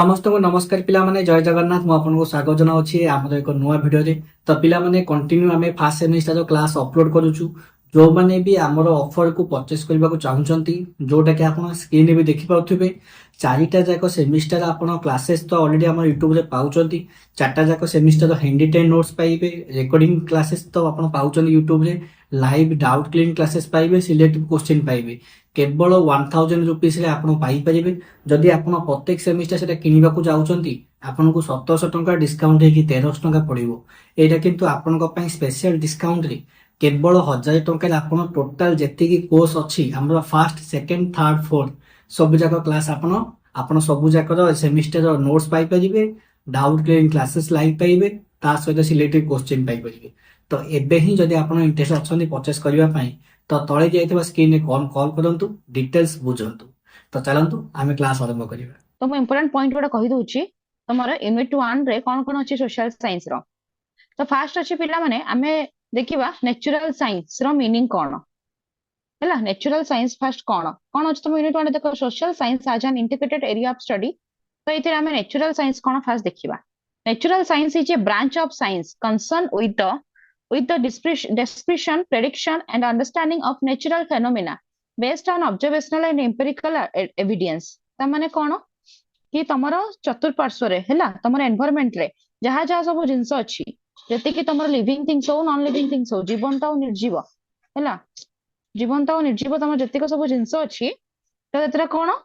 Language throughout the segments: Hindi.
समस्त को नमस्कार पिला माने जय जगन्नाथ मु आपन को स्वागत जनाउछि हमर एक नुवा वीडियो रे। तो पिला माने कंटिन्यू हमें फर्स्ट सेमिस्टर क्लास अपलोड करूछु। जो माने भी हमर ऑफर को परचेस करबा को चाहुचंती जोटा कि आपन स्क्रीन रे भी देखि पाउथिबे। चारिटा जाक सेमिस्टर आपन क्लासेस तो ऑलरेडी हमर YouTube रे पाउचंती। चारटा जाक सेमिस्टर हैंडी टेन नोट्स पाइबे, रिकॉर्डिंग क्लासेस तो आपन पाउचंती YouTube रे, लाइव डाउट क्लीन क्लासेस पाइबे, सिलेक्टिव क्वेश्चन पाइबे। केवल 1000 रुपीस रे आपन पाई परिबे। जदि आपन प्रत्येक सेमिस्टर सेटा किनिबा को जाउचंती आपन को 1700 टंका डिस्काउंट हेकी 1300 टंका पड़िबो। एटा किंतु आपन को पई स्पेशल डिस्काउंट रे केवल 1000 टंका रे आपन टोटल जेति की कोर्स अछि हमरा फर्स्ट सेकंड थर्ड फोर्थ सब जाक क्लास आपन सब जाक सेमिस्टर नोट्स पाई परिबे, डाउट क्लियरिंग क्लासेस लाइव पाइबे, ता सहित सिलेक्टेड क्वेश्चन पाई परिबे। तो एबे ही जदि आपन इंटरेस्ट अछंती परचेस करबा पई तो तळे जाइथिबा स्क्रीन रे कॉल करंतु, डिटेल्स बुझंतु। तो चलंतु आमे क्लास आरंभ करिबा। तो मैं इंपोर्टेंट पॉइंट गोटा कहि दउची तमरा यूनिट 1 रे कोन कोन अछि सोशल साइंस रो। तो फास्ट अछि पिला माने आमे देखिबा नेचुरल साइंस रो मीनिंग कोन हैला। नेचुरल साइंस फास्ट कोन अछि तुम यूनिट 1 देखो social science as an integrated area of study. तो इथे आमे नेचुरल साइंस कोन फास्ट देखिबा। Natural science is a branch of science concern with the description, prediction and understanding of natural phenomena based on observational and empirical evidence। ता माने कोन कि तमरो चतुर्पार्श्व रे हैला तमरो एनवायरनमेंट रे जहा जहा सब जिंस अछि जति कि तमरो लिविंग थिंग्स हो नॉन लिविंग थिंग्स हो जीवंत और निर्जीव हैला जीवंत और निर्जीव तमरो जति को सब जिंस अछि तो एतरा कोन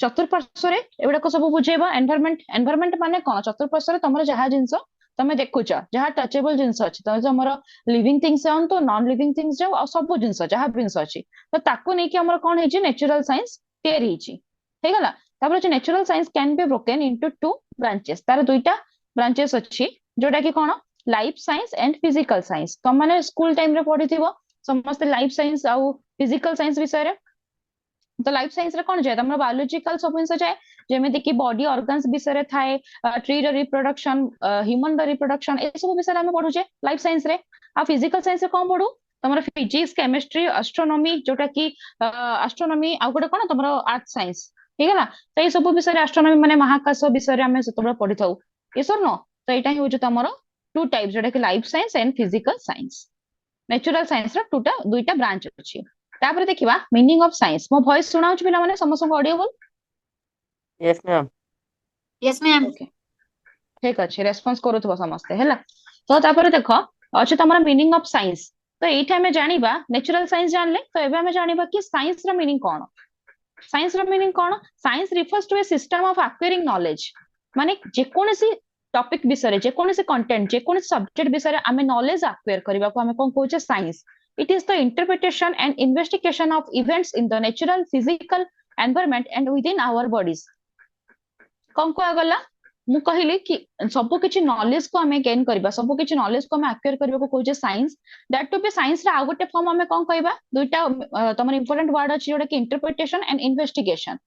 चतुर्पार्श्व रे एबडा को सब बुझेबा। एनवायरनमेंट माने कोन चतुर्पार्श्व रे तमरो जहा जिंस तमे देखुच जहा टचेबल जिंस अछि त हमर लिविंग थिंग्स आन तो नॉन लिविंग थिंग्स जो सब जिंस जहा जिंस अछि तो ताको नै कि हमर कोन हेछि नेचुरल साइंस तयारी हेछि हे गला। तापर जे natural science can be broken into two branches. तार दुईटा ब्रांचेस अछि जोटा कि कोन life science and physical science. तो माने स्कूल टाइम रे पढिथिबो समस्त लाइफ साइंस आ फिजिकल साइंस विषय रे। तो लाइफ साइंस रे कोन जाय हमर बायोलॉजिकल सब जिंस जाय जेमेति कि बॉडी ऑर्गन्स विषय रे थाए, ट्री रे रिप्रोडक्शन, ह्यूमन रे रिप्रोडक्शन ए सब विषय रे हम पढु जे लाइफ साइंस रे। आ फिजिकल साइंस रे कोन पढु तमरो फिजिक्स, केमिस्ट्री, एस्ट्रोनॉमी जोटा कि एस्ट्रोनॉमी आ गोटे कोन तमरो आर्ट साइंस ठीक है ना। तो ये सब विषय एस्ट्रोनॉमी माने महाकाश विषय आम से पढ़ी था ये सर न। तो यहाँ हूँ तुम टू टाइप जोटा कि life science and physical science. Natural science दुईटा ब्रांच अच्छी। तापर देखिबा मीनिंग ऑफ साइंस। मो वॉइस सुनाउछ पिला माने समस्त audible? Yes ma'am. Yes ma'am. Okay ठीक अछि रेस्पॉन्स करूथबो समस्त हैला। तो तापर देखो अछि तमरा मीनिंग ऑफ साइंस। तो एठा हमें जानिबा नेचुरल साइंस जानले तो एबे हमें जानिबा कि साइंस रा मीनिंग कोन। साइंस रा मीनिंग कोन? Science refers to a system of acquiring knowledge. माने जे कोनसी टॉपिक विषय जे कोनसी कंटेंट जे कोनसी सब्जेक्ट विषय आमे नॉलेज एक्वायर करबा को आमे कोन कहूचे science. It is the interpretation and investigation of events in the natural, physical environment and within our bodies। कौन को गला मु कहली कि सब किछि नॉलेज को हमें गेन करबा, सब किछि नॉलेज को हमें एक्वायर करबा को कहूचे science. That to be science रा आ गोटे फॉर्म हमें कोन कहबा दुईटा तमर इंपोर्टेंट वर्ड अछि जोटा कि इंटरप्रिटेशन एंड इन्वेस्टिगेशन।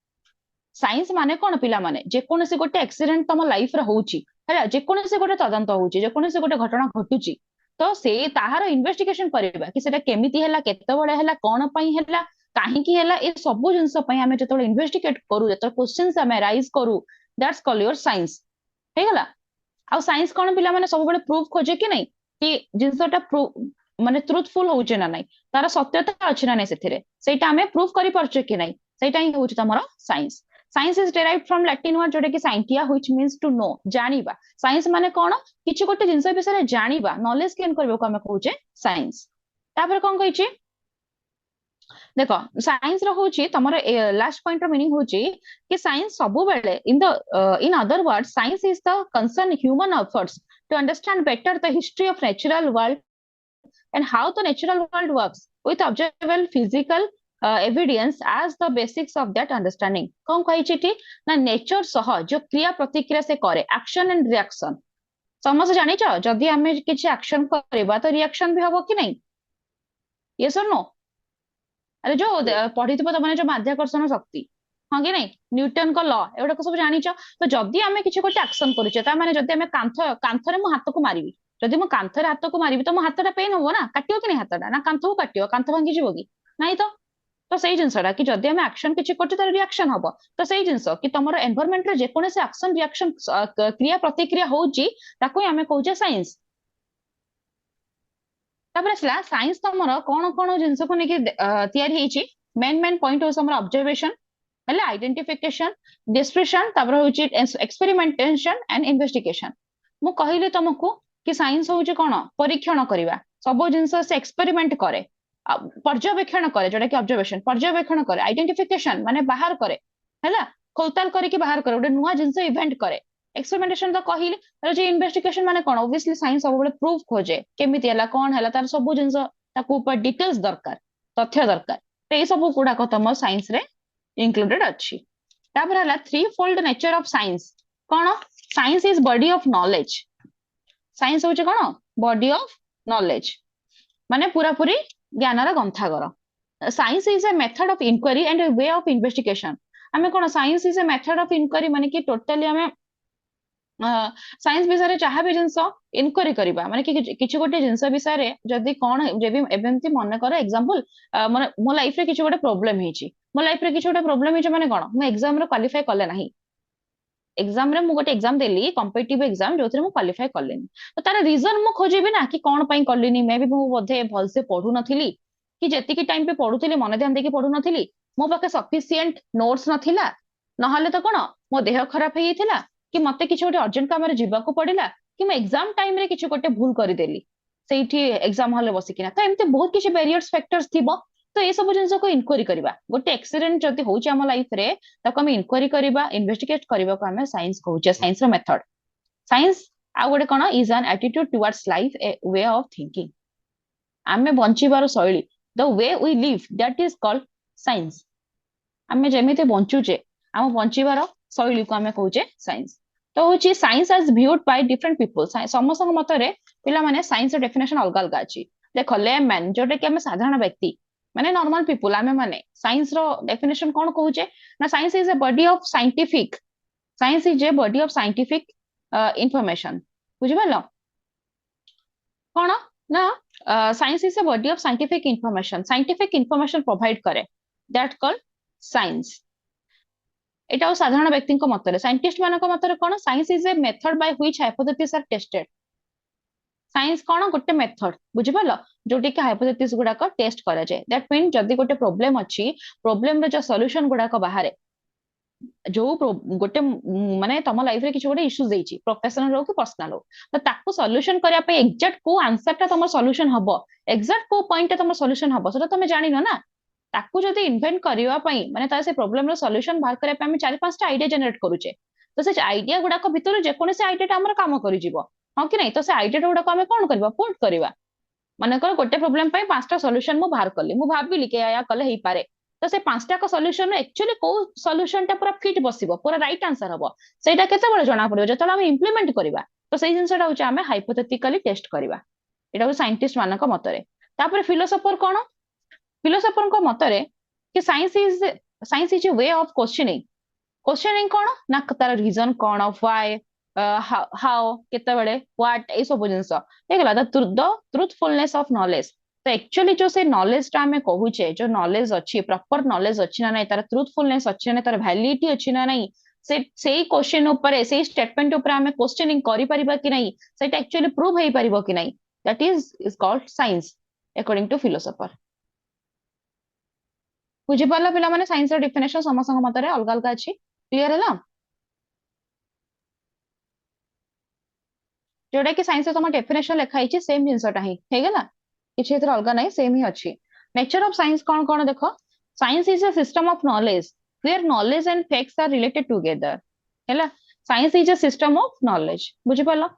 साइंस माने कोन पिला माने जे कोनसी गोटे एक्सीडेंट तम लाइफ रे होउची हैला जे कोनसी गोटे तदंत होउची जे कोनसी गोटे घटना घटुची तो से ताहार इन्वेस्टिगेशन करबा कि सेटा केमिति हैला केते बडे हैला कोन पई हैला काहे की हैला ए सब जिंस पई हमें जतोले इन्वेस्टिगेट करू जतो क्वेश्चंस हमें राइज करू दैट्स कॉल्ड योर साइंस हे गला। आ साइंस कोन पिला माने सब बडे प्रूफ खोजे कि नै कि जिंसटा माने ट्रूथफुल होउचे ना नै तार सत्यता अछि ना नै सेथिरे सेटा हमें प्रूफ करि परछे कि नै सेटा ही होउची तमरो science. Science is derived from Latin word जोटा कि scientia which means to know जानिबा। साइंस माने कोन किछि गोटे जिंस विषय जानिबा नॉलेज गेन करबो को हमें कहूचे साइंस। तापर कोन कहिछि देखो साइंस रो होची तमरो लास्ट पॉइंट रो मीनिंग होची कि साइंस सबु बेले in other word science is the concern human efforts to understand better the history of natural world and how the natural world works with observable physical evidence as the basics of that understanding। कौन कहि छिटी ना नेचर सह जो क्रिया प्रतिक्रिया से करे एक्शन एंड रिएक्शन समझ जानि छ जदी हमें किछ एक्शन करबा तो रिएक्शन भी हबो कि नै यस और नो। अरे जो पढितबो त माने जो माध्याकर्षण शक्ति हां कि नै न्यूटन को लॉ एवडा को सब जानि छ। तो जदी हमें किछ गोटे एक्शन करिछ ता माने जदी हमें कांथरे मो हाथ को मारिबी जदि मो कांथरे हाथ को मारिबी तो मो हाथटा पेन होबो ना काटियो कि नै हाथटा ना कांथ को काटियो कांथ भांगी जिवो कि नै तो तो सेही जिनसटा कि जदि हम एक्शन किछि करछ तार रिएक्शन हबो तो सेही जिनस कि तमरो एनवायरनमेंट रे जे कोनोसे एक्शन रिएक्शन क्रिया प्रतिक्रिया होउची ताको हम कहूचे साइंस तापर असला साइंस तमरो कोन कोन जिनस को नेकी तयारी हेची मेन पॉइंट हो हमर ऑब्जर्वेशन हला आइडेंटिफिकेशन डिस्क्रिप्शन तापर होची एक्सपेरिमेंटेशन एंड इन्वेस्टिगेशन मु कहिले तुमको कि साइंस होची कोन परीक्षण करिवा सब जिनस से एक्सपेरिमेंट करे पर्यवेक्षण करे जोटा कि ऑब्जर्वेशन पर्यवेक्षण करे आइडेंटिफिकेशन माने बाहर करे हैला खोलताल करे कि बाहर करे ओडे नुवा जिनस इवेंट करे एक्सपेरिमेंटेशन तो कहिले तर जे इन्वेस्टिगेशन माने कोन ऑब्वियसली साइंस सब बेले प्रूफ खोजे केमिति हला कोन हला तार सब जिनस ताको ऊपर डिटेल्स दरकार तथ्य दरकार तो ए सब गुडा को तम साइंस रे इंक्लूडेड अच्छी तापर हला three fold nature of science कोन science is body of knowledge science होचे कोन बॉडी ऑफ नॉलेज माने पूरा पूरी ज्ञानर ग्रंथागार science is a method of inquiry and a way of investigation आमे कोन science is a method of inquiry माने कि टोटली आमे साइंस विषय जहाँ भी जिनस इनक्वारी करबा माने कि किछि गोटे जिनस विषय जदि कोन जेबी एबेंती मन कर एग्जांपल माने मो लाइफ रे किछि गोटे प्रॉब्लम हेची मो लाइफ रे किछि गोटे प्रॉब्लम हेची माने कोन मो एग्जाम रे क्वालिफाई करले नाही एग्जाम रे मु गोटे एग्जाम देली कॉम्पिटिटिव एग्जाम जोथरे मु क्वालिफाई करलेनी तो तार रीजन मु खोजेबी ना कि कोन पई करलेनी मे भी मु बोधे भल से पढु नथिली कि जेति की टाइम पे पढुथिली मन ध्यान देके पढु नथिली मो पाके सफिशिएंट नोट्स नथिला नहले तो कोन मो देह खराब हे थिला कि मते किछि गोटे अर्जेंट काम रे जीवा को पड़िला कि मैं एग्जाम टाइम रे किछि गोटे भूल करि देली सेठी एग्जाम हॉल बसिकिना तो एमते बहुत किछि बैरियर्स फैक्टर्स थिबो तो ये सब जिनस को इनक्वारी करबा गोटे एक्सीडेंट जदि होउची हम लाइफ रे ताको हम इनक्वारी करबा इन्वेस्टिगेट करबा को हम साइंस कहूचे साइंस रो मेथड साइंस आ गोटे कोन is an attitude towards life a way of thinking आमे बंचिबार शैली the way we live that is called science आमे जेमिते बंचुचे हम बंचिबार शैली को आमे कहूचे साइंस तो होची science as viewed by different people समस्त मतरे पिला माने साइंस रो डेफिनेशन अलग अलग अछि देखो लेमैन जोटे कि हमें साधारण व्यक्ति माने नॉर्मल पीपल आमे माने साइंस रो डेफिनेशन कोन कहूचे ना science is a body of scientific science is a body of scientific information बुझिबलो कोन ना science is a body of scientific information provide करे दैट कॉल्ड साइंस एटा साधारण व्यक्ति मतरे साइंटिस्ट मानक मतरे कोन science is a method by which hypothesis are tested science कोन गोटे मेथड बुझि पालो जोटी के हाइपोथेसिस गुडा को टेस्ट करा जाय दैट मीन जदी गोटे प्रॉब्लम अछि प्रॉब्लम रे जो सॉल्यूशन गुडा को बाहर जो गोटे माने तम लाइफ रे किछ गोटे इश्यूज देछि प्रोफेशनल हो कि पर्सनल हो तो ताको सॉल्यूशन करिया पे एग्जैक्ट को आंसर ता तम सॉल्यूशन हबो एग्जैक्ट को पॉइंट तम सॉल्यूशन हबो सेटा तमे जानि न ना ताको जदी इन्वेंट करिवा पई माने ता से प्रॉब्लम रो सॉल्यूशन बाहर करिया पे हम 4-5 टा आइडिया जनरेट करूचे तो से आइडिया गुडा को भितर जे कोनसे आइडिया हमर काम करि जीवो हां कि नहीं तो से आइडिया गुडा को हम कोन करबा पुट करबा माने कर गोटे प्रॉब्लम पई 5 टा सॉल्यूशन मु बाहर करली मु भाबिली के या कले हेई पारे तो से 5 टा का सॉल्यूशन एक्चुअली को सॉल्यूशन टा पूरा फिट बसिबो पूरा राइट आंसर हबो सेटा केते बळे जणा पड़िबो जतला हम इंप्लीमेंट करबा तो सेही जिंसटा होचे हम हाइपोथेटिकली टेस्ट करबा एटा हो साइंटिस्ट मानक मतरे तापर फिलोसोफर कोन फिलोसोफर को मतरे कि science is a way of questioning कोन ना तार रीजन कोन व्हाई हाउ केते बळे व्हाट ए सब जिंस देखला द ट्रूथफुलनेस ऑफ नॉलेज तो एक्चुअली जो से नॉलेज टा हमें कहूचे जो नॉलेज अच्छी प्रॉपर नॉलेज अच्छी ना नहीं तार ट्रूथफुलनेस अच्छी ना तार वैलिडिटी अच्छी ना नहीं से सेही क्वेश्चन ऊपर से स्टेटमेंट ऊपर हमें क्वेश्चनिंग करि परिबा कि नहीं सेटा एक्चुअली प्रूव हेई परिबो कि नहीं that is called science according to philosopher बुझि पाला पिला माने साइंस रो डेफिनेशन समस्त मतरे अलग अलग अछि क्लियर हैला जोडा कि साइंस रो तम डेफिनेशन लिखा हिची सेम जिंसटा ही हे गेला किछि एतर अलग नाही सेम ही अछि नेचर ऑफ साइंस कोन कोन देखो science is a system of knowledge where knowledge and facts are related together हैला science is a system of knowledge बुझि पाला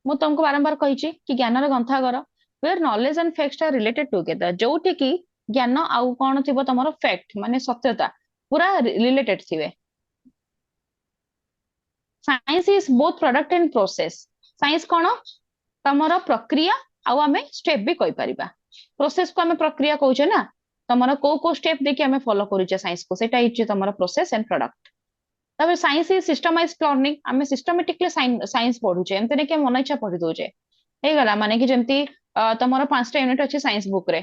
मु तुमको बारंबार कहिची कि ज्ञान रो ग्रंथागार where knowledge and facts are related together जोठी कि ज्ञान आउ कोन थिबो तमरो फैक्ट माने सत्यता पूरा रिलेटेड थिबे science is both product and process science कोन तमरो प्रक्रिया आउ हमें स्टेप भी कहि परिबा प्रोसेस को हमें प्रक्रिया कहउचे ना तमरो को स्टेप देखि हमें फॉलो करूचे साइंस को सेटा हिचे तमरो प्रोसेस एंड प्रोडक्ट तबे साइंस इज सिस्टमाइज्ड लर्निंग हमें सिस्टमैटिकली साइंस पढुचे एमते ने के मन इच्छा पढि दोचे हे गला माने कि जेमती तमरो 5टा यूनिट अछि साइंस बुक रे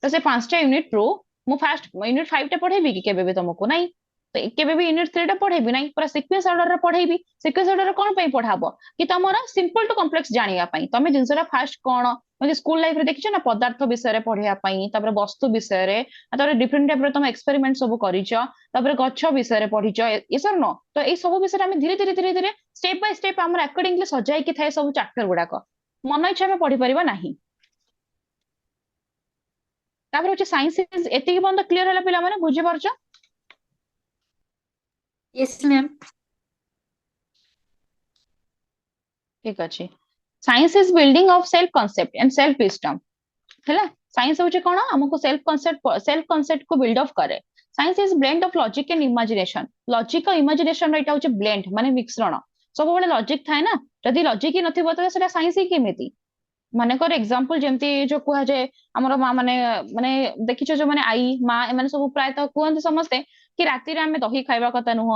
तो से 5टा यूनिट रो मु फास्ट यूनिट 5 टा पढ़ेबी कि केबे भी तुमको नहीं, तो केबे भी यूनिट 3 टा पढ़ेबी नहीं, पूरा सीक्वेंस ऑर्डर रे पढ़ेबी। सीक्वेंस ऑर्डर रे कोन पई पढ़ाबो कि तमरा सिंपल टू कॉम्प्लेक्स जानिया पई, तमे जिंसरा फास्ट कोन म्हणजे स्कूल लाइफ रे देखिछ ना पदार्थ विषय रे पढ़िया पई, तापर वस्तु विषय रे, तापर डिफरेंट टाइप रे तुम एक्सपेरिमेंट सब करिछ, तापर गच्छ विषय रे पढ़िछ, ये सब न तो ए सब विषय रे हम धीरे धीरे धीरे धीरे स्टेप बाय स्टेप हमर अकॉर्डिंगली सजाई कि थाए सब चैप्टर गुडाक मन इच्छा में पढ़ी परिबा नाही। तापर होची साइंस एतिकी बंद क्लियर होला पिला माने बुझि परछ? Yes, ma'am. ठीक अछि। Science is building of self concept and self wisdom हैला। साइंस होची कोन हमको सेल्फ कांसेप्ट को बिल्ड अप करे। Science is blend of logic and imagination. Logic और इमेजिनेशन एटा होची ब्लेंड माने मिश्रण। सब बेले लॉजिक थाए ना, जदी लॉजिक ही नथिबो त सेटा साइंस ही केमिति। माने कर एग्जांपल जेमती जो कुहा जे हमर मां माने माने देखिछो जो माने आई मां ए माने सब प्राय तो कुहंती समस्ते कि राती रे हमें दही खाइबा कथा नुह,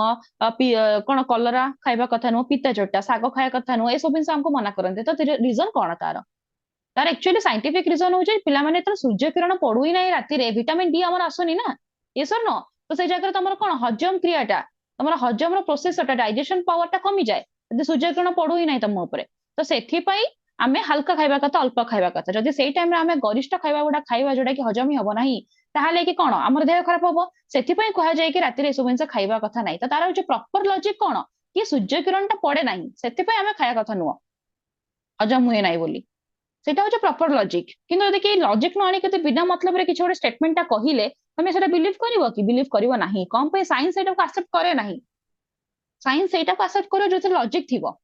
कोन कलरा खाइबा कथा नुह, पिता जोटा साग खाइबा कथा नुह, ए सब जिंस हमको मना करंते। तो रीजन कोन तार एक्चुअली साइंटिफिक रीजन हो पिला माने तो सूर्य किरण पड़ू ही नहीं राती रे, विटामिन डी हमर आसुनी ना, ये सर न तो से जगह तुम कोन हजम क्रियाटा तुम हजम प्रोसेसटा डाइजेशन पावरटा कमी जाए यदि सूर्य किरण पड़ू ही नहीं तुम ऊपर। तो सेथि आमे हल्का खाइबा कथा अल्प खाइबा कथा, जदि सेई टाइम रे आमे गरिष्ठ खाइबा गुडा खाइबा जोडा कि हजम ही हबो नाही ताहाले कि कोन हमर देह खराब हबो। सेथि पई कहा जाय कि राती रे सब जिंस खाइबा कथा नाही। तो तार जो प्रॉपर लॉजिक कोन कि सूर्य किरणटा पड़े नाही सेथि पई आमे खाया कथा नुह, हजम हुए नाही बोली, सेटा होचे प्रॉपर लॉजिक। किंतु यदि कि लॉजिक न आनी के बिना मतलब रे किछ गोटे स्टेटमेंटटा कहिले तमे सेटा बिलीव करिवो कि बिलीव करिवो नाही। कोन पे साइंस सेटा को एक्सेप्ट करे नाही, साइंस सेटा को एक्सेप्ट करे जोथे लॉजिक थिवो।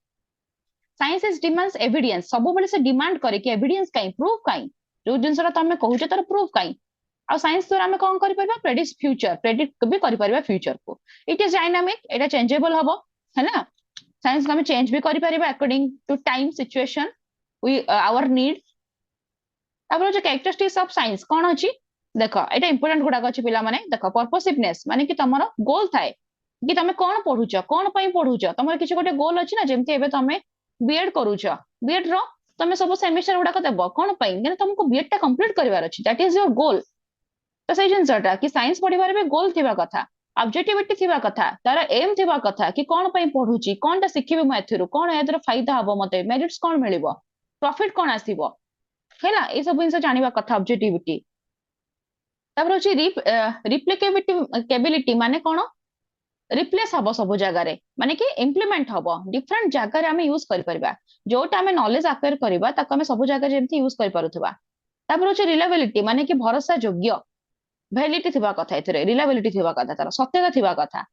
साइंस इज डिमांड्स एविडेंस, सब बेले से डिमांड करे कि एविडेंस काई प्रूफ काई जो जिंसरा तमे कहूचे तार प्रूफ काई। आ साइंस द्वारा हमें कोन करि परबा प्रेडिक्ट फ्यूचर, प्रेडिक्ट भी करि परबा फ्यूचर को। It is dynamic, Etah changeable हबो है ना। साइंस को हमें चेंज भी करि परबा according to time situation we our need. तापर जो कैरेक्टरिस्टिक्स ऑफ साइंस कोन अछि देखो एटा इंपोर्टेंट गुडा अछि पिला माने देखो पर्पसिवनेस माने कि तमरो गोल थाए कि तमे कोन पढुछ कोन पई पढुछ, तमरो किछ गोटे गोल अछि ना। जेमति एबे तमे बीएड करूछ, बीएड रो तमे सब सेमेस्टर गुडा को देबो कोन पई कि तुमको बीएड टा कंप्लीट करिवार अछि, दैट इज योर गोल। तो सही जिनसटा कि साइंस पढिबार बे गोल थिबा कथा, ऑब्जेक्टिविटी थिबा कथा, तार एम थिबा कथा कि कोन पई पढुची, कोनटा सिखिबे म एथिरु, कोन एदर फायदा हबो, मते मेरिट्स कोन मिलिबो, प्रॉफिट कोन आसीबो हैला, ए सब जिंस जानिबा कथा ऑब्जेक्टिविटी। तापर होची रिप्लिकेबिलिटी माने कोन रिप्लेस हबो सब जगह रे, माने कि इम्प्लीमेंट हबो डिफरेंट जगह रे हमें यूज करि परबा, जोटा हमें नॉलेज एक्वायर करबा ताको हमें सब जगह जेमति यूज करि पारुथबा। तापर होची रिलायबिलिटी माने कि भरोसा योग्य, वैलिडिटी थिबा कथा, एथिरे रिलायबिलिटी थिबा कथा, तार सत्यता थिबा कथा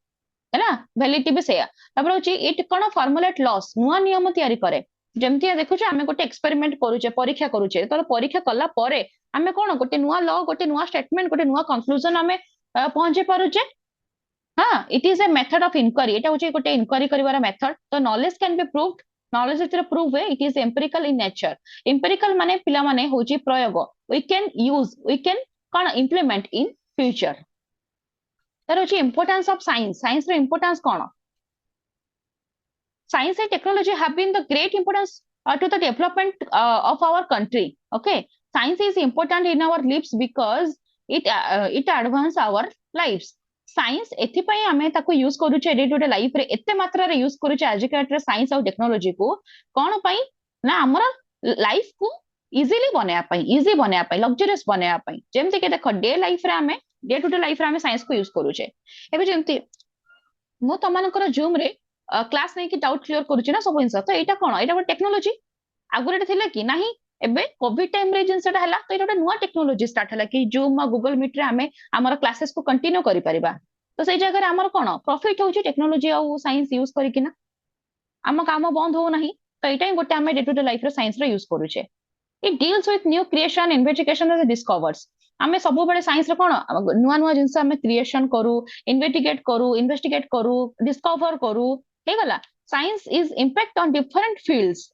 हैला, वैलिडिटी भी सेया। तापर होची इट कोन फॉर्मुलेट लॉस, नुवा नियम तयारी करे। जेमति देखुछ हमें गोटे एक्सपेरिमेंट करूचे, परीक्षा करूचे, तो परीक्षा कला परे हमें कोन गोटे नुवा लॉ, गोटे नुवा स्टेटमेंट, गोटे नुवा कंक्लूजन हमें पहुंचे पारुचे। हाँ, it is a method of inquiry, एटा होची गोटे इंक्वायरी करिवार मेथड। तो knowledge can be proved, knowledge इतरे प्रूव है, it is empirical in nature. Empirical माने पिला माने होची प्रयोग, we can use, we can कोन इंप्लीमेंट इन फ्यूचर। तार होची इंपोर्टेंस ऑफ साइंस, साइंस रो इंपोर्टेंस कोन, science and technology have been the great importance to the development of our country. Okay, science is important in our lives because it advance our lives. Science एथिपाई हमें ताको यूज करूचे डे टू डे लाइफ रे, एते मात्रा रे यूज करूचे एजुकेट रे साइंस और टेक्नोलॉजी को कोन पई ना हमर लाइफ को इजीली बनाया पई, इजी बनाया पई, लग्जरियस बनाया पई। जेमति के देखो डे लाइफ रे हमें डे टू डे लाइफ रे हमें साइंस को यूज करूचे। एबे जेमति मो तमानकर जूम रे क्लास नहीं कि डाउट क्लियर करूची ना सब जिंस, तो एटा कोन एटा टेक्नोलॉजी आगुरे थिला कि नाही, एबे कोविड टाइम रे जिंसटा हला तो एटा नुवा टेक्नोलॉजी स्टार्ट हला कि जूम और गूगल मीट रे हमें हमर क्लासेस को कंटिन्यू करि परिबा। तो सेई जगह रे हमर कोन प्रॉफिट होची टेक्नोलॉजी और साइंस यूज करि कि ना हम काम बंद हो नाही। तो एटा गोटे हमें डे टू डे लाइफ रे साइंस रे यूज करूचे। It deals with new creation, investigation and discovers. हमें सब बड़े साइंस रे कोन नुवा नुवा जिंस हमें क्रिएशन करू, इन्वेस्टिगेट करू, डिस्कवर करू हे गला। Science is impact on different fields,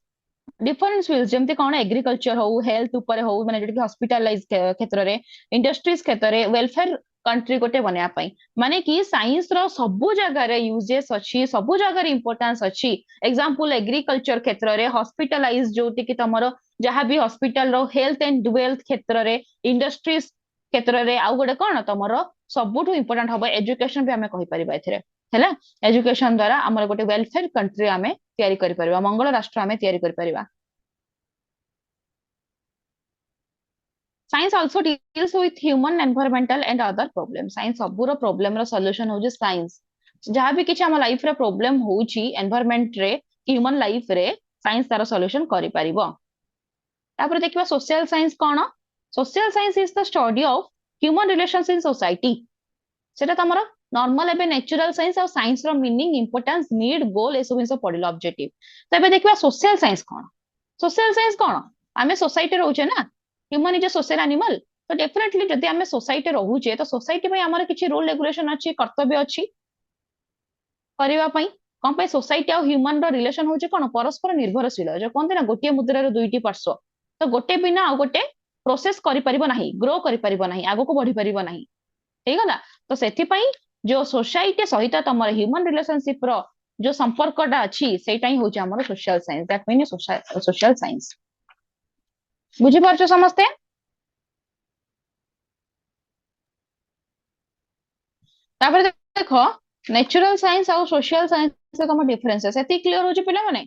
different fields जेमति कोन एग्रीकल्चर हो, हेल्थ ऊपर हो, माने जेति हॉस्पिटलाइज क्षेत्र रे, इंडस्ट्रीज क्षेत्र रे, वेलफेयर कंट्री गोटे बनया पई, माने कि साइंस रो सबु जगह रे यूजेस अछि, सबु जगह रे इंपोर्टेंस अछि। एग्जांपल एग्रीकल्चर क्षेत्र रे, हॉस्पिटलाइज जोति कि तमरो जहां भी हॉस्पिटल रो, हेल्थ एंड वेल्थ क्षेत्र रे, इंडस्ट्रीज क्षेत्र रे आउ गोटे कोन तमरो सबुठु इंपोर्टेंट हबो एजुकेशन भी हमें कहि परिबा एथिरे हैला एजुकेशन द्वारा हमर गोटे वेलफेयर कंट्री हमें तयारी करि परिबा मंगल राष्ट्र हमें तयारी करि परिबा science also deals with human environmental and other problem science सबुरो प्रॉब्लम रो सॉल्यूशन हो जे साइंस जहाँ भी किछि हम लाइफ रे प्रॉब्लम होउची एनवायरमेंट रे ह्यूमन लाइफ रे साइंस तार सॉल्यूशन करि परिबो तापर देखिबा social science cone social science is the study of human relations in society सेटा तमरो नॉर्मल एबे नेचुरल साइंस और साइंस रो मीनिंग इंपोर्टेंस नीड गोल ए सब हिंस पढिलो ऑब्जेक्टिव तो एबे देखिबा सोशल साइंस कोन आमे सोसाइटी रहउचे ना human is a social animal तो डेफिनेटली जदि आमे सोसाइटी रहउचे तो सोसाइटी में हमर किछि रूल रेगुलेशन अछि कर्तव्य अछि करिवा पई कोन पे सोसाइटी और ह्यूमन रो रिलेशन होचे कोन परस्पर निर्भरशील जो कोन ना गोटे मुद्रार दुईटी पार्श्व तो गोटे बिना आ गोटे प्रोसेस करि परिबो नाही ग्रो करि परिबो नाही आगो को बढ़ी परिबो नाही ठीक है तो सेथि पई जो सोसाइटी सहित तमर ह्यूमन रिलेशनशिप रो जो संपर्कटा अछि सेटा ही होचे हमर social science that mean social science बुझी पारछो समस्ते तापर देखो नेचुरल साइंस और सोशल साइंस से तम डिफरेंस है सेति क्लियर होची पिला माने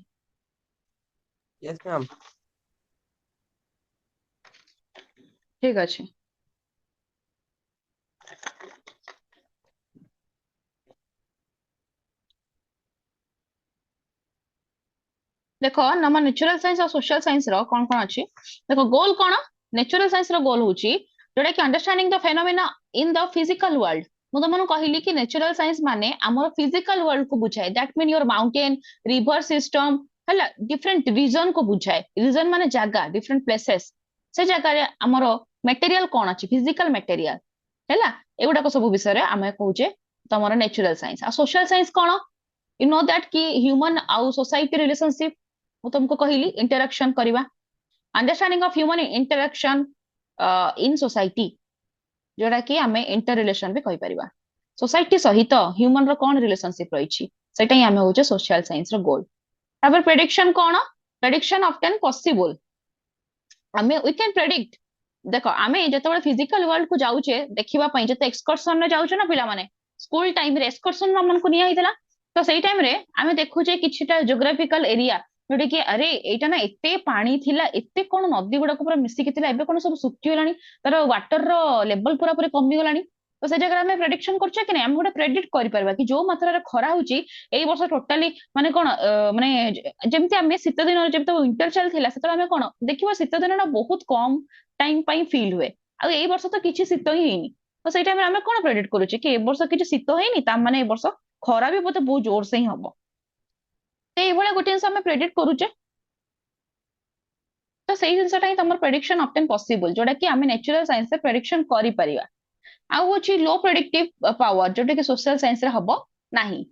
Yes, ma'am. ठीक अछि देखो नम नेचुरल साइंस और सोशल साइंस रो कोन कोन अछि देखो गोल कोन नेचुरल साइंस रो गोल होची जोटा कि understanding the phenomena in the physical world मु तमन कहली कि नेचुरल साइंस माने हमर फिजिकल वर्ल्ड को बुझाए that mean your mountain river system हला डिफरेंट रीजन को बुझाए रीजन माने जागा डिफरेंट प्लेसेस से जागा रे हमर मटेरियल कोन अछि फिजिकल मटेरियल हला एगुडा को सब विषय रे हमें कहूचे तमर नेचुरल साइंस आ सोशल साइंस कोन यू नो दैट कि ह्यूमन आउ सोसाइटी रिलेशनशिप मु तुमको कहली इंटरेक्शन करवा understanding of human interaction in society जोड़ा कि आमे इंटर रिलेशन भी कहि परिबा सोसाइटी सहित ह्यूमन रो कोन रिलेशनशिप रहिछि सेटा ही आमे होचे सोशल साइंस रो गोल तापर प्रेडिक्शन कोन प्रेडिक्शन ऑफ्टन पॉसिबल आमे वी कैन प्रेडिक्ट देखो आमे जतबे फिजिकल वर्ल्ड को जाउचे देखिबा पई जते एक्सकर्शन रे जाउचे ना पिला माने स्कूल टाइम रे एक्सकर्शन हमन को निया हितला तो सेही टाइम रे आमे देखुचे किछिटा जियोग्राफिकल एरिया जोटे कि अरे एटा ना एते पानी थिला एते कोन नदी गुडा को पूरा मिसी के थिला एबे कोन सब सुक्की गलानी तार वाटर रो लेवल पूरा पूरा कमी गलानी तो से जगह हमें प्रेडिक्शन करछे कि नै हम गोटे प्रेडिक्ट करि परबा कि जो मात्रा रे खरा होची एई वर्ष टोटली माने कोन माने जेमति हमें शीत दिन जेमति विंटर चल थिला सेत हमें कोन देखिबो शीत दिन ना बहुत कम टाइम पई फील हुए आ एई वर्ष तो किछि शीत ही हेनी तो सेई टाइम रे हमें कोन प्रेडिक्ट करूची कि ए वर्ष किछि शीत हेनी ता माने ए वर्ष खरा भी बहुत जोर से ही हबो तो ये गोटे जिन आम प्रेडिक्ट करूचे तो सही जिनसा ही तुम प्रेडिक्शन ऑप्टेन पॉसिबल जोटा कि आम नेचुरल साइंस से प्रेडिक्शन करि परिबा आउ होची लो प्रेडिक्टिव पावर जोटा कि सोशल साइंस रे हबो नाही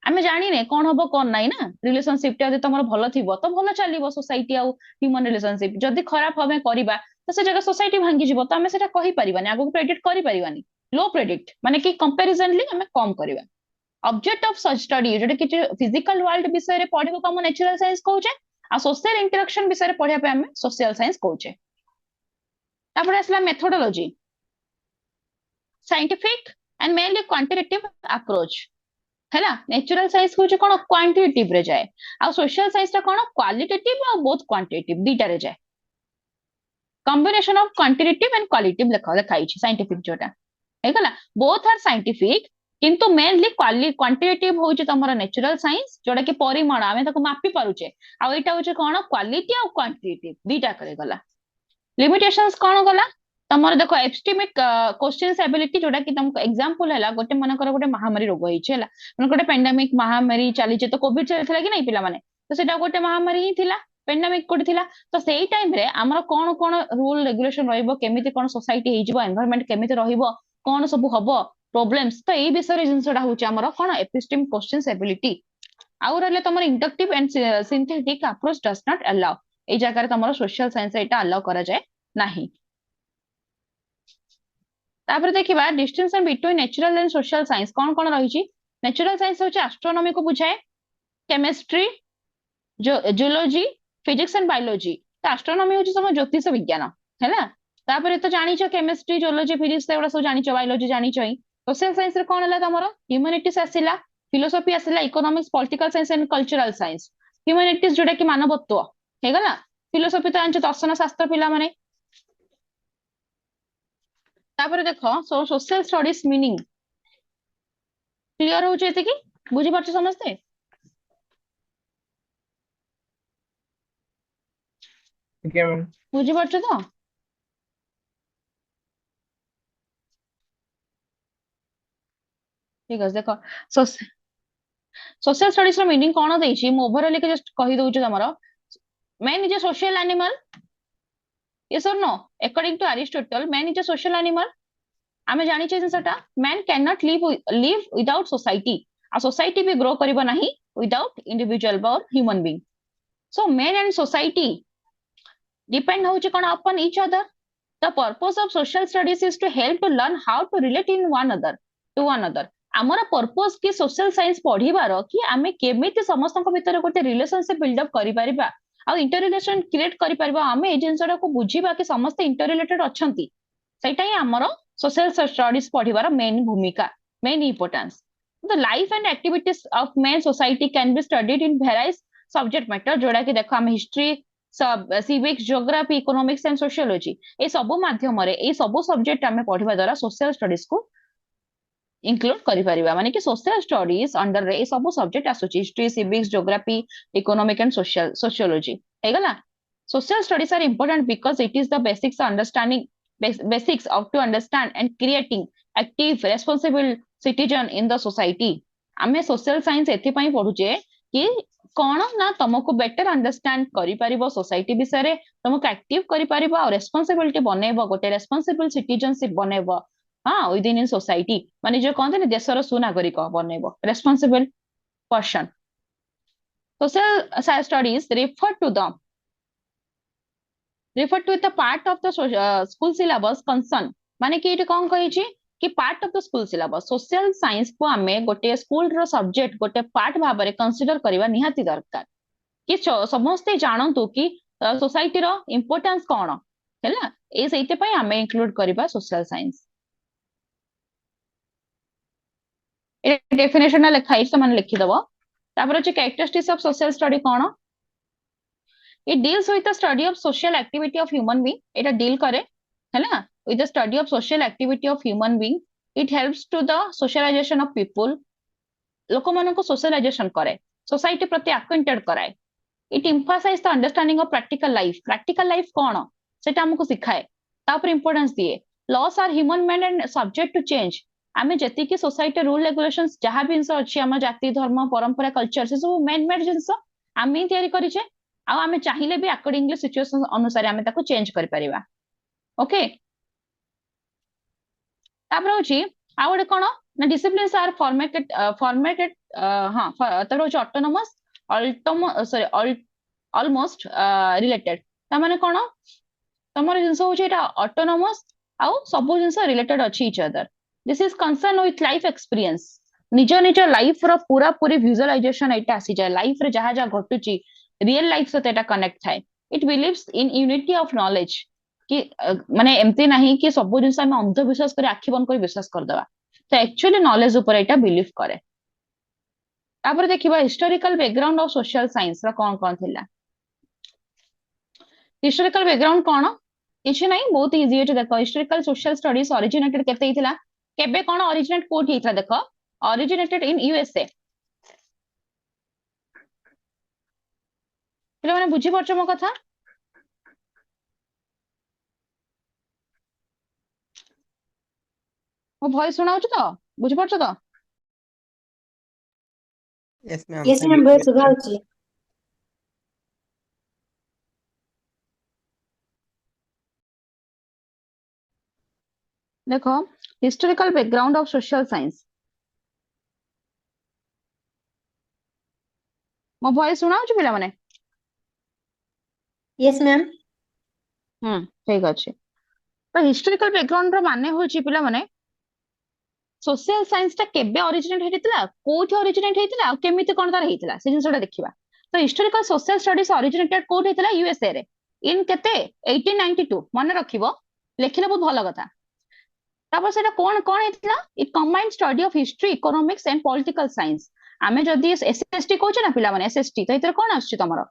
आमे जानी ने कोन हबो कोन नाही ना रिलेशनशिप ता तमर भलो थिबो तो भलो चलीबो सोसाइटी आउ ह्यूमन रिलेशनशिप जदी खराब हमें करिबा तो से जगह सोसाइटी भांगी जिवो तो आमे सेटा कहि परिबानी आगो प्रेडिक्ट करि परिबानी लो प्रेडिक्ट माने कि कंपैरिजनली हमें कम करिबा ऑब्जेक्ट ऑफ सच स्टडी जोटा कि फिजिकल वर्ल्ड विषय रे पढिबो कम नेचुरल साइंस कहूचे आ सोशल इंटरेक्शन विषय रे पढिया पे हमें सोशल साइंस कहूचे तापर असला methodology scientific and mainly quantitative approach हैला नेचुरल साइंस कहूचे कोन क्वांटिटेटिव रे जाए आ सोशल साइंस रा कोन क्वालिटेटिव आ बोथ क्वांटिटेटिव दीटा रे जाए combination of quantitative and qualitative लिखाई छी साइंटिफिक जोटा हेगला बोथ आर साइंटिफिक किंतु मेनली क्वांटिटेटिव होउचे तमरा नेचुरल साइंस जोटा कि परिमाण आमे ताको मापी पारुचे आ एटा होचे कोन क्वालिटी आ क्वांटिटेटिव दीटा करे गला लिमिटेशंस कोन गला तमर देखो एस्टिमेट क्वेश्चंस एबिलिटी जोटा कि तुमको एग्जांपल हैला गोटे मन कर गोटे महामारी रोग हिचे हैला मन गोटे पेंडेमिक महामारी चली जे तो कोविड चलथिला कि नै पिला माने तो सेटा गोटे महामारी ही थिला पेंडेमिक कोड थिला तो सेही टाइम रे हमर कोन कोन रूल रेगुलेशन रहइबो केमिति कोन सोसाइटी हेजिबो एनवायरनमेंट केमिति रहिबो कोन सब हबो प्रॉब्लम्स तो ए विषय जिनसटा होची हमर कोन एपिस्टेम क्वेश्चंस एबिलिटी आउ रहले तमर inductive and synthetic approach does not allow ए जगह तमर सोशल साइंस एटा अलाउ करा जाय नाही तापर देखिबा distinction between natural and social science कोन कोन रहिची नेचुरल साइंस होची एस्ट्रोनॉमी को बुझाए chemistry zoology physics and biology तो एस्ट्रोनॉमी होची सम ज्योतिष विज्ञान हैला तापर तो जानिछ केमिस्ट्री जियोलॉजी फिजिक्स एगुड़ा सब जानिछ बायोलॉजी जानिछ ही सोशल साइंस रे कोन हला तमरो ह्यूमैनिटीज आसिला फिलोसॉफी आसिला economics political science and cultural science humanities जोटा कि मानवत्व हे गला फिलोसॉफी तो जानछ दर्शन शास्त्र पिला माने तापर देखो सो सोशल स्टडीज मीनिंग क्लियर होचे एते कि बुझि पाछ समझते ठीक है मैम। बुझि पाछ तो ठीक है देखो सोशल स्टडीज रो मीनिंग कोन देछि मु ओवरऑल के जस्ट कहि दउछु तमरो man is a social animal yes और no according to Aristotle man is a social animal आमे जानि छै जिंसटा man can not live without society आ सोसाइटी भी ग्रो करिबो नाही विदाउट इंडिविजुअल और human being so man and society depend होउछि कोन अपन each other the purpose of social studies is to help to learn how to relate in one other to one other आमर पर्पस की सोशल साइंस पढ़िबार कि आमे केमिति समस्तक भितर गोटे रिलेशनशिप बिल्डअप करि परिबा आ इंटर रिलेशन क्रिएट करि परिबा आमे ए जिंसटा को बुझिबा कि समस्त इंटर रिलेटेड अछंती सेटा ही आमर सोशल स्टडीज पढ़िबार मेन भूमिका main importance the life and activities of men society can be studied in various subject matter जोड़ा कि देखो आम history civics geography economics and sociology ए सब माध्यम ए सब सब्जेक्ट आम पढ़िबा द्वारा सोशल स्टडीज को इंक्लूड करि परिबा माने कि सोशल स्टडीज अंडर रे ए सब सब्जेक्ट आसुची history civics geography economic and sociology हे गला social studies are important because it is the basics understanding basics of to understand and creating active responsible citizen in the society आमे सोशल साइंस एथि पई पढुचे कि कोन ना तुमको बेटर अंडरस्टैंड करि परिबो सोसाइटी विषय रे तुमको एक्टिव करि परिबो और रेस्पोंसिबिलिटी बनेबो गोटे रेस्पोंसिबल सिटीजनशिप बनेबो हां विदिन इन सोसाइटी माने जो कहते ने देशर सुनागरिक बनेबो responsible person social studies refer to the part of the school syllabus concern माने कि एटी कोन कहि छी कि part of the school syllabus social science को आमे गोटे स्कूल रो सब्जेक्ट गोटे पार्ट भाबरे कंसीडर करबा निहाती दरकार कि समस्ते जानंतु कि सोसाइटी रो इंपोर्टेंस कोन हैला ए सेते पई आमे इंक्लूड करबा सोशल साइंस ए डेफिनेशन लिखा है माने लिखि दबो तापर जे कैरेक्टरिस्टिक्स ऑफ सोशल स्टडी कोन it deals with the study of social activity of human being এটা deal করে हैला with the study of social activity of human being it helps to the socialization of people लोक मानको सोशलाइजेशन करे सोसाइटी प्रति acquainted कराए it emphasize the understanding of practical life कोन सेटा हमको सिखाए तापर इंपोर्टेंस दिए laws are human made and subject to change आमे जति कि सोसाइटी रूल रेगुलेशंस जहां भी इंस अछि हम जाति धर्म परंपरा कल्चर से सब मैन मेड जिंस आमे तयारी करिचे आ आमे चाहिए भी अकॉर्डिंगली सिचुएशन अनुसार आमे ताको चेंज कर परिबा ओके तापर होची आ गोटे कोन ना डिसिप्लिन्स आर फॉर्मेटेड हां तापर होची ऑटोनोमस ऑलमोस्ट रिलेटेड ता माने कोन तमर जिंस होची एटा ऑटोनोमस आ सब जिंस रिलेटेड अछि each other this is concern with life experience निज निज लाइफ रो पूरा पूरी विजुअलाइजेशन एटा आसी जाय लाइफ रे जहा जहा घटुची रियल लाइफ से तेटा कनेक्ट थाए it believes in unity of knowledge कि माने एमती नाही कि सब जिंस हम अंधविश्वास करे आखि बंद कर विश्वास कर दवा तो एक्चुअली नॉलेज ऊपर एटा बिलीव करे तापर देखिबा historical background of social science रा कोन कोन थिला हिस्टोरिकल बैकग्राउंड कोन किछ नाही बहुत इजी है देखो हिस्टोरिकल सोशल स्टडीज ओरिजिनेटेड केते हितला केबे कोन ओरिजिनेट कोट हितला देखो ओरिजिनेटेड इन यूएसए पिला माने बुझी परछ मो कथा मो भॉइस सुनाउछ तो बुझी परछ तो Yes ma'am, Yes, thank you ma'am. for Very your Sudha time. होची देखो historical background of social science मो भॉइस सुनाउछ पिला माने Yes, ma'am. ठीक अछि तो हिस्टोरिकल बैकग्राउंड रो माने होची पिला माने सोशल साइंस ता केबे ओरिजिनेट हेतिला कोठी ओरिजिनेट हेतिला आ केमिति कोन तार हेतिला से जिंसटा देखिबा तो हिस्टोरिकल सोशल स्टडीज ओरिजिनेटेड कोठ हेतिला यूएसए रे इन केते 1892 माने रखिबो लेखिले बहुत भल कथा तापर सेटा कोन कोन हेतला it combine study of history economics and political science आमे जदी एसएसटी कहूछ ना पिला माने एसएसटी तो इतर कोन आछी तमरो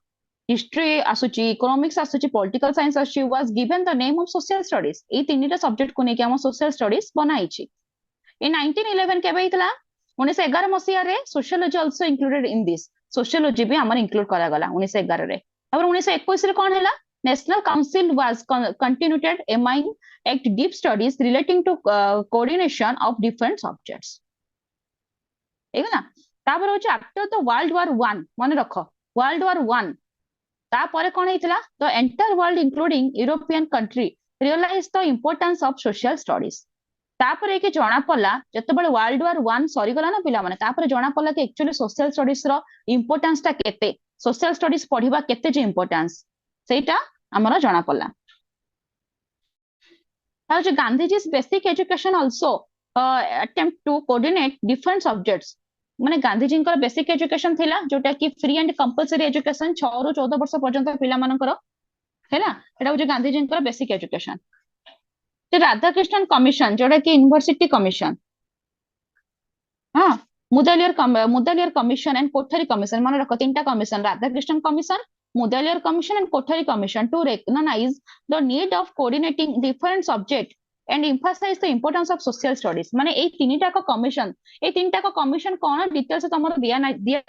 हिस्ट्री आसुची इकोनॉमिक्स आसुची पॉलिटिकल साइंस आसुची was given the name of social studies ए तीनटा सब्जेक्ट को नेकी हम सोशल स्टडीज बनाइछि इन 1911 केबे हितला 1911 मसिया रे sociology also included in this sociology भी हमर इंक्लूड करा गला 1911 रे और 1921 रे कोन हैला national council was constituted aiming act deep studies relating to coordination of different subjects ठीक है ना तापर होची आफ्टर द वर्ल्ड वॉर 1 माने रखो वर्ल्ड वॉर 1 तापर कोन हेतिला the entire world including European country realize the importance of social studies तापर के जणा पला जते बेले वर्ल्ड वॉर 1 सरी गला ना पिला माने तापर जणा पला कि एक्चुअली सोशल स्टडीज रो इंपोर्टेंस ता केते सोशल स्टडीज पढिबा केते जे इंपोर्टेंस सेटा हमरा जणा पला Gandhiji's basic education also attempt to coordinate different subjects माने गांधीजी बेसिक एजुकेशन थिला जोटा कि फ्री एंड कंपलसरी एजुकेशन 6 ରୁ 14 वर्ष पर्यंत पिला मानकर हैला एटा होजे गांधीजी बेसिक एजुकेशन ते राधाकृष्णन कमिशन जोटा कि यूनिवर्सिटी कमिशन हां मुदलियर कमिशन एंड कोठरी कमिशन माने रखो तीनटा commission Radhakrishnan commission Mudaliar Commission and Kothari Commission to recognize the need of coordinating different subjects and emphasize the importance of social studies. माने ए तीनटा का कमिशन कोन डिटेल्स तमरो दिया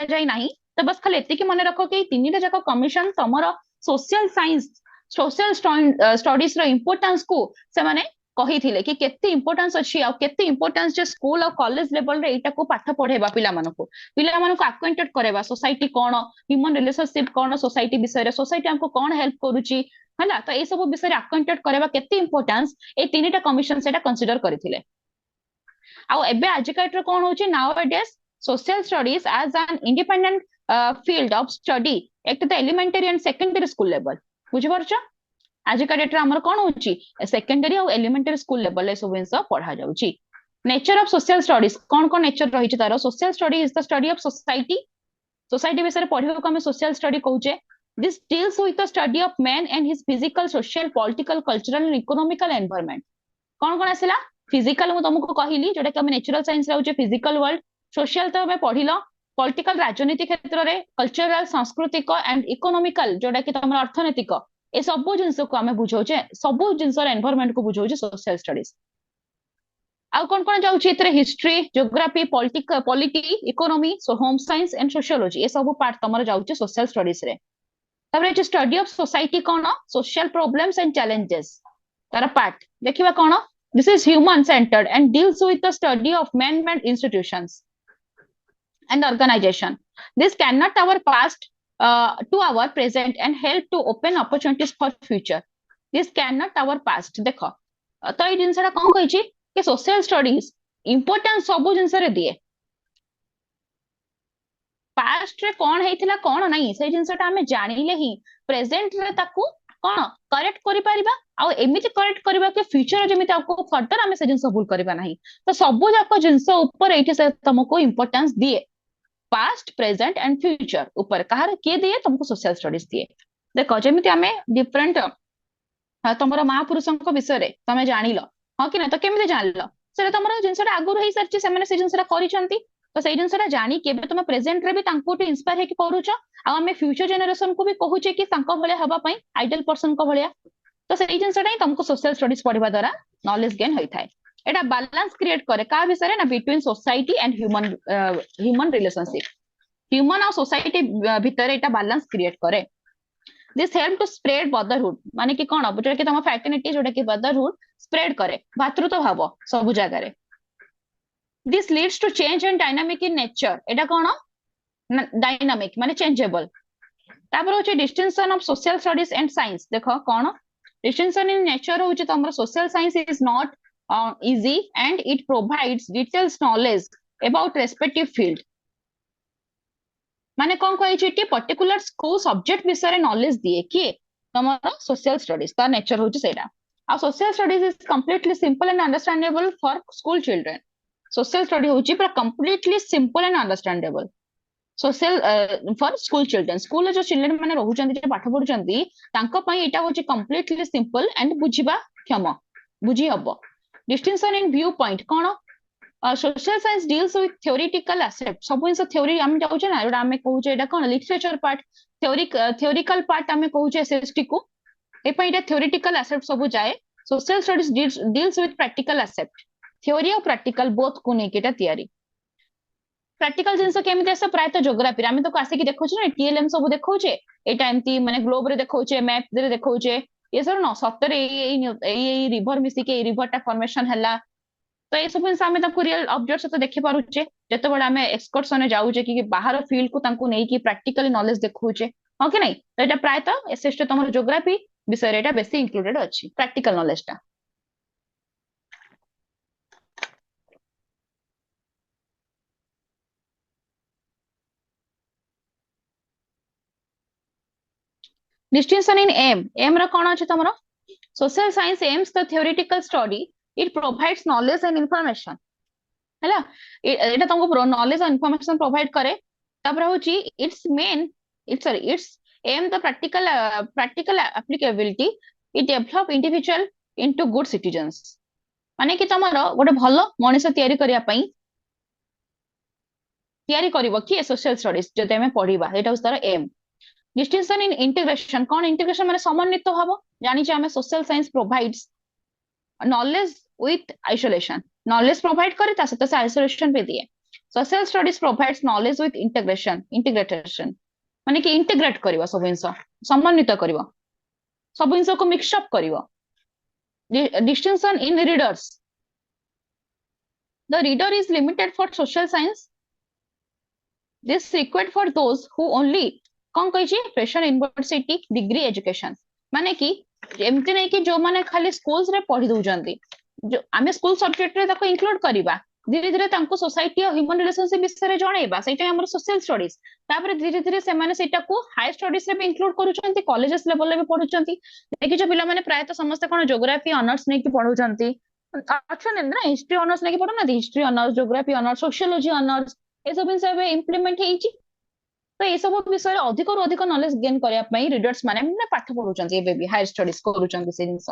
जाय नाही तो बस खाली एति कि माने रखो कि तीनटा जाका कमिशन तमरो सोशल साइंस सोशल स्टडीज रो इंपोर्टेंस को से माने कही थिले कि केते इंपोर्टेंस अछि आ केते इंपोर्टेंस जे स्कूल और कॉलेज लेवल रे एटा को पाठ पढेबा पिला मानको अक्वेंटेड करेबा सोसाइटी कोन ह्यूमन रिलेशनशिप कोन सोसाइटी विषय रे सोसाइटी हमको कोन हेल्प करूची हला तो ए सब विषय रे अक्वेंटेड करेबा केते इंपोर्टेंस ए तीनटा कमिशन सेटा कंसीडर करिथिले आ एबे आजिकाट रे कोन होची nowadays social studies as an independent field of study at the elementary and secondary school level बुझि परछ आजिका डेट रे हमर कोन होची सेकेंडरी और एलिमेंटरी स्कूल लेवल ए सब इंस पढ़ा जाउची नेचर ऑफ सोशल स्टडीज कोन कोन नेचर रहिची तारो social study is the study of society विषय पढ़िबो को हम सोशल स्टडी कहूचे this deals with the study of man and his physical social political cultural and economical environment कोन कोन आसिला फिजिकल मु तुमको कहिली जोटा कि हम नेचुरल साइंस रहउचे फिजिकल वर्ल्ड सोशल तो हमें पढ़िलो पॉलिटिकल राजनीति क्षेत्र रे कल्चरल सांस्कृतिक एंड इकोनॉमिकल जोटा कि तुम अर्थनैतिक ए सब जिनस को आमे बुझौचे सब जिनस एनवायरनमेंट को बुझौचे सोशल स्टडीज आ कोन कोन जाउची एतरे history geography polity economy so home science and sociology ए सब पार्ट तमर जाउची सोशल स्टडीज रे तबरे जे स्टडी ऑफ सोसाइटी कोन सोशल प्रॉब्लम्स एंड चैलेंजेस तार पार्ट देखिबा कोन this is human centred and deals with the study of man made institutions and organization this cannot our past to our present and help to open opportunities for future this cannot our past देखो तो ये जिनसरा कोन कहि छी कि सोशल स्टडीज इंपोर्टेंस सब जिनस रे दिए पास्ट रे कोन हेतिला कोन नाही से जिनसटा हमें जानिले ही प्रेजेंट रे ताकू कोन करेक्ट करि परिबा आ एमिति करेक्ट करबा कि फ्यूचर जेमिति आपको फर्दर हमें से जिनस भूल करबा नाही तो सब जाको जिनस ऊपर एठी से तुमको इंपोर्टेंस दिए पास्ट प्रेजेंट एंड फ्यूचर ऊपर कहार के दिए तुमको सोशल स्टडीज दिए देखो जेमिति हमें डिफरेंट तुमरो महापुरुषंक विषय रे तमे जानिलो हां कि ना तो केमिति जानिलो से तुमरो जिनसटा आगु रही सरची से माने से जिनसटा करिसंती तो से जिनसटा जानी केबे तुम प्रेजेंट रे भी तांको टू इंस्पायर हे कि करूछ आ हमें फ्यूचर जनरेशन को भी कहूचे कि तांको भले हबा पई आइडियल पर्सन को भलिया तो से जिनसटा ही तुमको सोशल स्टडीज पढिबा द्वारा नॉलेज गेन होई थाए एटा बैलेंस क्रिएट करे का विषय ना between society and human relationship human और सोसाइटी भीतर एटा बैलेंस क्रिएट करे this help to spread brotherhood माने कि कोन जोटा कि तुम फ्रैटर्निटी जोटा कि ब्रदरहुड स्प्रेड करे भातृत्व भाव सब जगह रे this leads to change and dynamic in nature एटा कोन डायनामिक माने चेंजेबल तापर होचे distinction of social studies and science देखो कोन डिस्टिंक्शन इन नेचर होचे तुम social science is not easy and it provides details knowledge about respective field माने कोन कहै छी पर्टिकुलर को सब्जेक्ट विषय नॉलेज दिए कि तमरा सोशल स्टडीज का नेचर होची सेटा आ social studies is completely simple and understandable for school children social study होची पर completely simple and understandable social for school children school जो चिल्ड्रन माने रहउचंती जे पाठ पढुचंती तांको पई एटा होची कंप्लीटली सिंपल एंड बुझिबा क्षम बुझी हबो डिस्टिंक्शन इन व्यू पॉइंट कोन social science deals with theoretical aspect सब जिन थ्योरी हम जाउचे ना एटा हम कहूचे एटा कोन लिटरेचर पार्ट थ्योरिकल पार्ट हम कहूचे एसएसटी को ए पई एटा थ्योरेटिकल एस्पेक्ट सब जाए social studies deals with practical aspect theory और प्रैक्टिकल बोथ को नेके एटा तयारी प्रैक्टिकल जिनस केमिति आसे प्रायत ज्योग्राफी आमे तो आसे कि देखौचे ना टीएलएम सब देखौचे एटा एमती माने ग्लोब रे देखौचे मैप रे देखौचे ये सब न सत्तर ए रिवर मिसी के रिवर टा फॉर्मेशन हला तो ये सब जिनस आमे ताको रियल ऑब्जेक्ट सहित देखि पारुचे जते बडा आमे एक्सकर्सन जाउचे कि बाहर फील्ड को ताको नै कि प्रैक्टिकली नॉलेज देखौचे हां कि नै तो एटा प्रायत एसएसटी तमर ज्योग्राफी विषय एटा बेसी इंक्लूडेड अछि प्रैक्टिकल नॉलेज टा distinction in aim रा कोन अछि तमरो social science aims the theoretical study it provides knowledge and information हैला एटा तुमको knowledge and information provide करे तापर होची its aim the practical applicability it develop individual into good citizens माने कि तमरो गोटे भलो मनुष्य तयारी करिया पई तयारी करिवो कि सोशल स्टडीज जते हम पढिबा एटा उस तार एम distinction in integration कौन integration माने समन्वित हबो जानि जे हमें social science provides knowledge with isolation knowledge provide करे ता सते isolation पे दिए social studies provides knowledge with integration माने कि integrate करिवो सब जिंस समन्वित करिवो सब जिंस को मिक्स अप करिवो distinction in readers the reader is limited for social science this required for those who only कौन कही प्रेशर यूनिवर्सिटी डिग्री एजुकेशन माने कि एमती नहीं कि जो माने खाली स्कूल्स रे पढ़ी दउजंती जो आमे स्कूल सब्जेक्ट रे ताको इंक्लूड करिबा धीरे धीरे तांको सोसाइटी और ह्यूमन रिलेशनशिप विषय रे जणैबा सेटा हमर सोशल स्टडीज तापर धीरे धीरे से माने सेटा को हाई स्टडीज रे भी इंक्लूड करूचंती कॉलेजेस लेवल रे भी पढुचंती देखि जो पिला माने प्रायत समस्त कोन ज्योग्राफी ऑनर्स नै कि पढुचंती अच्छा ना हिस्ट्री ऑनर्स नै कि पढु ना history honours geography honours sociology honours ए सब विषय बे इंप्लीमेंट हेची तो ये सब विषय अधिक रु अधिक नॉलेज गेन करया पई रीडर्स माने पाठ पढुचंती एबे भी हायर स्टडीज करूचंती से जिंस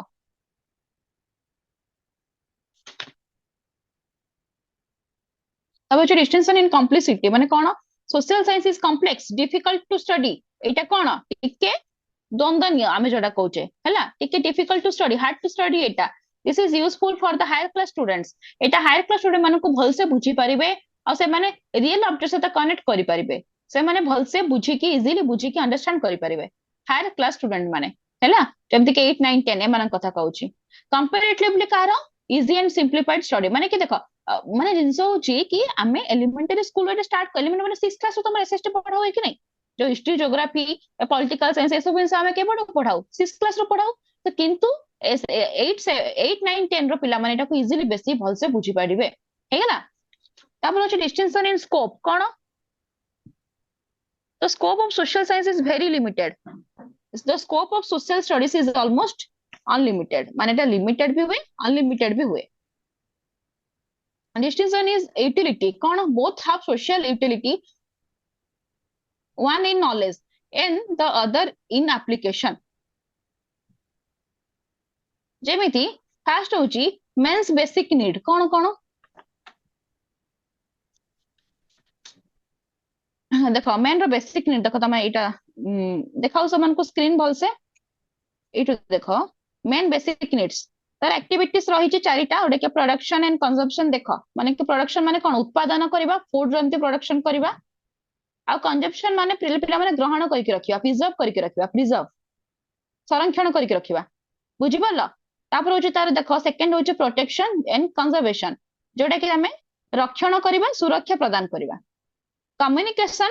अब जो डिस्टिंक्शन इन कॉम्प्लेक्सिटी माने कोन social science is complex difficult to study एटा कोन टिके द्वंद्वनीय आमे जडा कहूचे हैला टिके difficult to study hard to study एटा this is useful for the higher class students एटा हायर क्लास स्टूडेंट मानको भल से बुझी परिबे आ से माने रियल ऑब्जेक्ट से कनेक्ट करि परिबे से माने भल से बुझी कि इजीली बुझी कि अंडरस्टैंड करि परिबे हायर क्लास स्टूडेंट माने हैला जेमति के 8 9 10 ए मानन कथा कहूची कंपैरेटिवली कार इजी एंड सिंपलीफाइड स्टडी माने कि देखो माने जिंसो होची कि आमे एलिमेंटरी स्कूल रे स्टार्ट एलिमेंट माने 6 क्लास तो हम एसएसटी पढाओ है कि नहीं जो हिस्ट्री ज्योग्राफी पॉलिटिकल साइंस ए सब जिंस आमे के पढाओ 6 क्लास रो पढाओ तो किंतु 8 9 10 रो पिला माने एटा को इजीली बेसी भल से बुझी पाडिबे हेगला तापर होची distinction in scope cone the scope of social science is very limited the scope of social studies is almost unlimited माने एटा लिमिटेड भी हुए अनलिमिटेड भी हुए distinction is utility cone both have social utility one in knowledge and the other in application जेमिति फर्स्ट होची मेंस बेसिक नीड कोन कोन देखो मेन रो बेसिक नीड देखो तमे एटा देखाओ समान को स्क्रीन बोल से एटु देखो मेन बेसिक नीड्स तर एक्टिविटीज रही छि चारिटा ओडे के प्रोडक्शन एंड कंजम्पशन देखो माने कि प्रोडक्शन माने कोन उत्पादन करबा फूड जंती प्रोडक्शन करबा आ कंजम्पशन माने पिला माने ग्रहण करके रखिबा प्रिजर्व संरक्षण करके रखिबा बुझि परलो तापर होछि तार देखो सेकंड होछि प्रोटेक्शन एंड कंजर्वेशन जोडा कि हमें रक्षण करबा सुरक्षा प्रदान करबा कम्युनिकेशन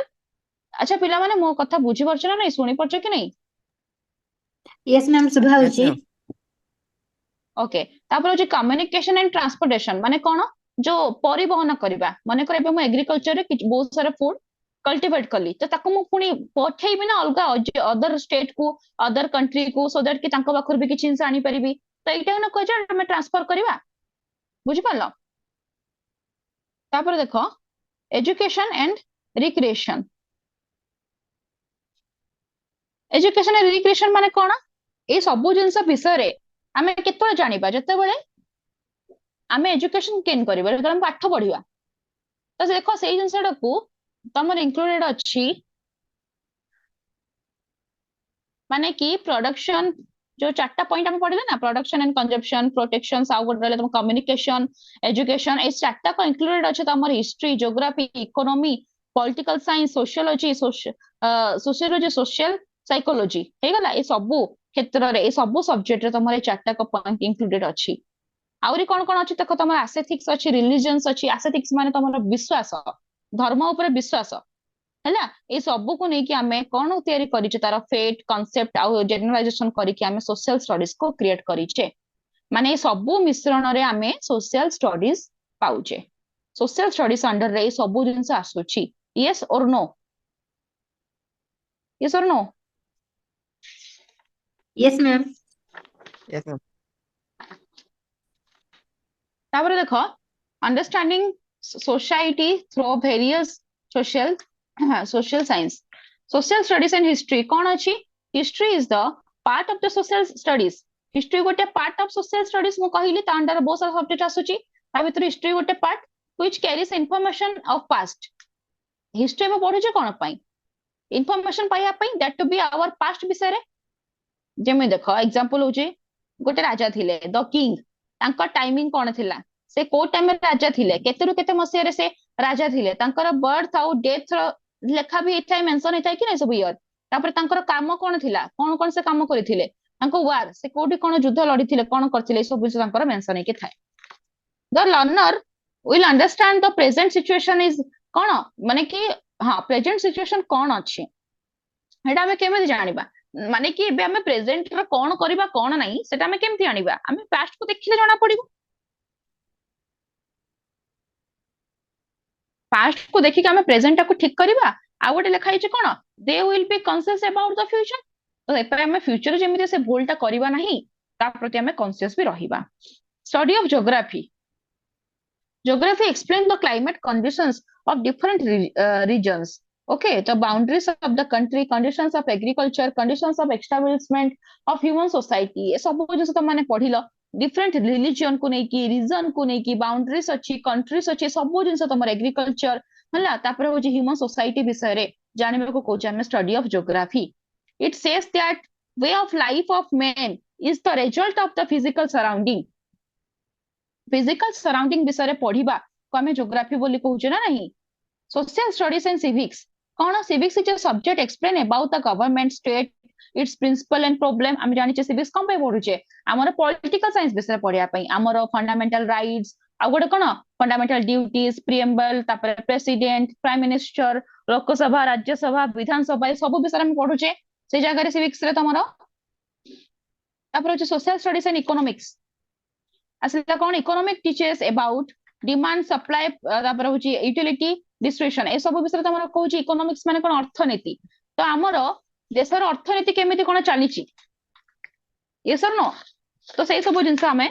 अच्छा पिला माने मो कथा बुझी परछ ना नहीं सुनी परछ कि नहीं यस मैम सुभा Yes, होची ma'am. ओके तापर होछि कम्युनिकेशन एंड ट्रांसपोर्टेशन माने कोन जो परिवहन करबा माने करे मो एग्रीकल्चर रे बहुत सारा फूड कल्टीवेट कली तो ताको मु पुनी पठेइबि ना अलगा अदर स्टेट को अदर कंट्री को सो दैट कि तांको बाखर भी किछि इंस आनी परिबी तो एटा न कह जे हम ट्रांसफर करबा बुझि परलो तापर देखो education and recreation education and recreation माने कोन ए सब जिंस विषय रे हमें केतबे जानिबा जते बेले आमे एजुकेशन केन करिबा जेतले हम पाठ पढिबा तो देखो सेही जिंसटा को तमर इंक्लूडेड अछि माने कि प्रोडक्शन जो चारटा पॉइंट हम पढ़िले ना प्रोडक्शन एंड कंजप्शन प्रोटेक्शन साउ गुड रहले तुम कम्युनिकेशन एजुकेशन ए चारटा को इंक्लूडेड अछि तमर history geography economy political science sociology sociology social psychology हे गला ए सब क्षेत्र रे ए सब सब्जेक्ट रे तमर ए चारटा को पॉइंट इंक्लूडेड अछि आउरी कोन अछि देखो तमर एस्थेटिक्स अछि रिलीजियंस अछि एस्थेटिक्स माने तमर विश्वास धर्म ऊपर विश्वास हैला ए सब को नहीं कि आमे कोन तयारी करिचे तार फेट कांसेप्ट आ जनरलाइजेशन करिके आमे सोशल स्टडीज को क्रिएट करिचे माने सब मिश्रण रे आमे सोशल स्टडीज पाउचे सोशल स्टडीज अंडर रे सब जिंस आसुची यस और नो यस और no Yes, ma'am. Yes, ma'am. तापर देखो understanding society through various social social science social studies and history कौन अछि history is the part of the social studies history गोटे part of social studies मु कहिली ता अंडर बहुत सारा सब्जेक्ट आसुची ता भीतर history गोटे part which carries information of past history में पढुचे कोन पई information पाइया पई that to be our past विषय रे जेमे देखो एग्जांपल होचे गोटे राजा थिले द किंग तांका टाइमिंग कोन थिला से को टाइम में राजा थिले केतेरु केते मसिया रे से राजा थिले तांकर बर्थ आउ डेथ लेखा भी एठाई मेंशन हेताई कि नै सब इयर तापर तांकर काम कोन थिला कोन कोन से काम करिथिले तांको वार से कोठी कोन युद्ध लड़िथिले कोन करथिले सब विषय तांकर मेंशन हेके थाए the learner will understand the present situation is कोन माने कि हां प्रेजेंट सिचुएशन कोन अछि हेडा हमें केमे जानिबा माने कि एबे हमें प्रेजेंट रो कोन करबा कोन नै सेटा हमें केमति आनिबा हमें पास्ट को देखिले जाना पड़िबो पास्ट को देखि के हमें प्रेजेंट को ठीक करबा आ गोटे लिखा हिचे कोन they will be conscious about the future तो एपर हमें फ्यूचर जेमिति से भूलटा करबा नाही ता प्रति हमें कॉन्शियस भी रहिबा study of geography Geography explains the climate conditions of different regions. Okay, the boundaries of the country, conditions of agriculture, conditions of establishment of human society. ये सब जो तो माने पढ़िलो different religion को नहीं की region को नहीं की boundaries अच्छी countries अच्छी सब जो तो हमारे agriculture हला तापर हो जी human society विषय रे जाने को कोच हमें study of geography. It says that way of life of man is the result of the physical surrounding. Physical surrounding विषय पढ़िबा को हमें ज्योग्राफी बोली कहूचे ना नहीं सोशल स्टडीज एंड सिविक्स कौन civics is a subject explain about the government state its principle and problem हम जानिचे सिविक्स कम पे पढुचे हमर पॉलिटिकल साइंस विषय पढ़िया पई हमर फंडामेंटल राइट्स आ गोटे कोन फंडामेंटल ड्यूटीज प्रिएम्बल तापर president prime minister Lok Sabha Rajya Sabha Vidhan Sabha सब विषय हम पढुचे से जगह रे सिविक्स रे तमरो तापर होचे सोशल स्टडीज एंड इकोनॉमिक्स असला कोन economic teachers about demand supply तापर होची यूटिलिटी डिस्ट्रीब्यूशन ए सब विषय तमरो कहूची इकोनॉमिक्स माने कोन अर्थनीति तो हमरो देशर अर्थनीति केमिति कोन चलीची ये सर नो तो सेही सब जिंस हमें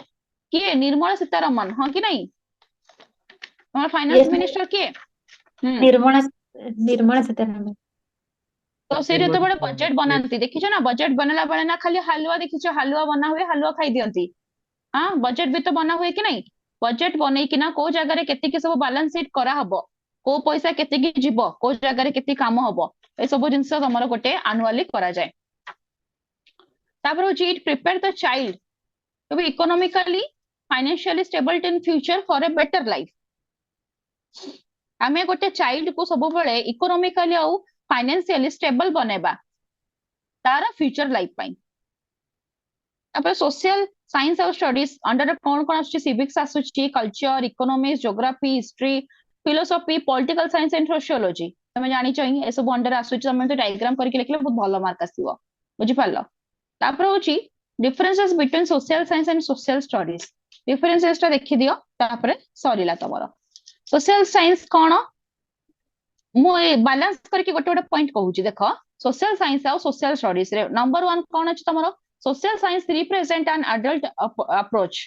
किए निर्मला सीतारमण हां कि नहीं हमर फाइनेंस Yes, मिनिस्टर किए निर्मला निर्मला सीतारमण. तो से जते बड़े बजट बनांती देखिछो ना बजट बनला बेले ना खाली हलवा देखिछो हलवा बना हुए हलवा खाई दियंती हाँ बजेट भी तो बना हुए कि नहीं बजेट बनै कि ना को जगह रे केते के सब बैलेंस शीट करा हबो को पैसा केते की जीवो को जगह रे केते काम हबो ए सब जिंस हमर गोटे एनुअली करा जाय तापर हो it prepare the child to be economically financially stable in future for a better life हमें गोटे चाइल्ड को सब बेले इकोनॉमिकली आ फाइनेंशियली स्टेबल बनेबा तार फ्यूचर लाइफ पई तापर सोशल साइंस और स्टडीज अंडर कौन कौन आसुची सिविक्स आसुची culture economics geography history philosophy political science and sociology तमे जानि चाहिए ए सब अंडर आसुची तमे तो डायग्राम करके लिखले बहुत भलो मार्क आसीबो बुझि पारलो तापर होची differences between social science and social studies differences ता देखि दियो तापर सरीला तमरो सोशल साइंस कोन मु बैलेंस करके गोटे गोटे पॉइंट कहूची देखो सोशल साइंस और सोशल स्टडीज रे नंबर 1 कोन अछि तमरो social science represent an adult approach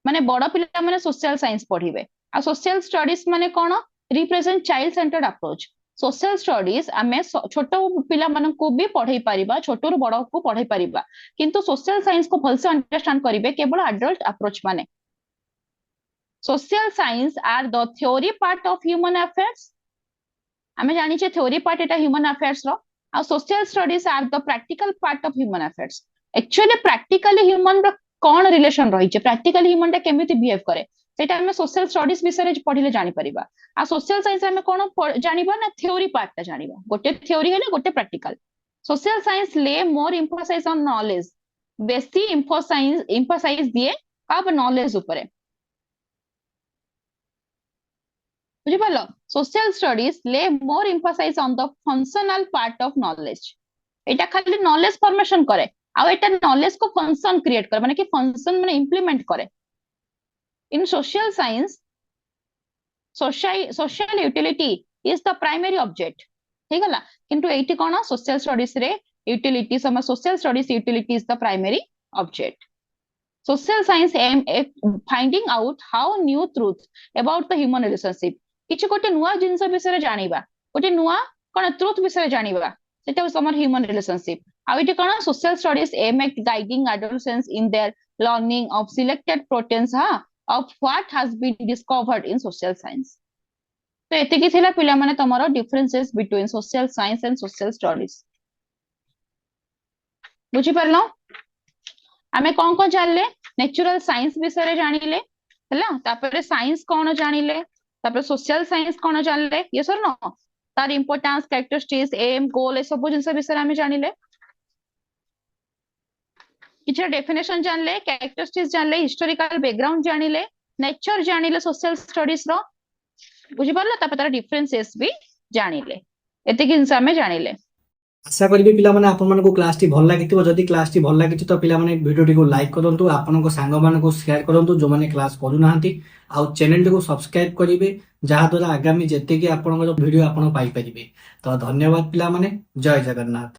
माने बड़ पिला माने सोशल साइंस पढ़िबे आ सोशल स्टडीज माने कोन represent child centred approach social studies आमे छोट पिला मानन को भी पढ़ाई परिबा छोट रु बड़ को पढ़ाई परिबा किंतु सोशल साइंस को भलसे अंडरस्टैंड करिवे केवल अडल्ट अप्रोच माने social science are the theory part of human affairs. आमे जानी छे theory part Etah human affairs row uh social studies are the practical part of human affairs. Actually practically human row cone relation रही छे, practically human टा केमिति behave करे सेटा हमें social studies विषय रे पढिले जानि परिबा. आ social science हमें कोन जानिबा ना theory part टा जानिबा, गोटे theory हेले गोटे practical. Social science lay more emphasis on knowledge, बेसी emphasize दिए अब knowledge उपरे. बुझि पालो, social studies lay more emphasis on the functional part of knowledge. एटा खाली knowledge formation करे आ एटा knowledge को function create करे, माने कि function माने implement करे. In social science, social utility is the primary object. ठीक है ला, किंतु एटी कोन social studies रे utility some social studies utility is the primary object. Social science aim at finding out how new truth about the human relationship. किछि गोटे नुवा जिंस विषय जानिबा, गोटे नुवा कोन ट्रुथ विषय जानिबा, सेटा summer human relationship. Uh eighty cone social studies aim at guiding adolescents in their learning of selected patterns of what has been discovered in social science. तो एतिकी थिला पिला माने तमरो differences between social science and social studies. बुझी परलो, आमे कोन कोन जानले, नेचुरल साइंस विषय रे जानिले हला, तापर साइंस कोन जानिले, तापर सोशल साइंस कोन जानले, यस और नो, तार इंपोर्टेंस, कैरेक्टरिस्टिक्स, एम, गोल ए सब जिंस विषय आमे जानिले. किछा डेफिनेशन जानले, कैरेक्टरिस्टिक्स जानले, हिस्टोरिकल बैकग्राउंड जानिले, नेचर जानिले सोशल स्टडीज रो. बुझी पारला, तापर तार डिफरेंसेस भी जानिले. एते किन सामे जानिले. आशा करिबे पिला माने आपन मानको क्लास टी भल लागिथिबो. जदि क्लास टी भल लागिछि तो पिला माने वीडियो टी को लाइक करंतु, आपन को संग मान को शेयर करंतु जो माने क्लास करू नाहंती, आ चैनल टी को सब्सक्राइब करिवे जहा द्वारा आगामी जेते कि आपन को वीडियो आपन पाई परिबे. तो धन्यवाद पिला माने. जय जगन्नाथ.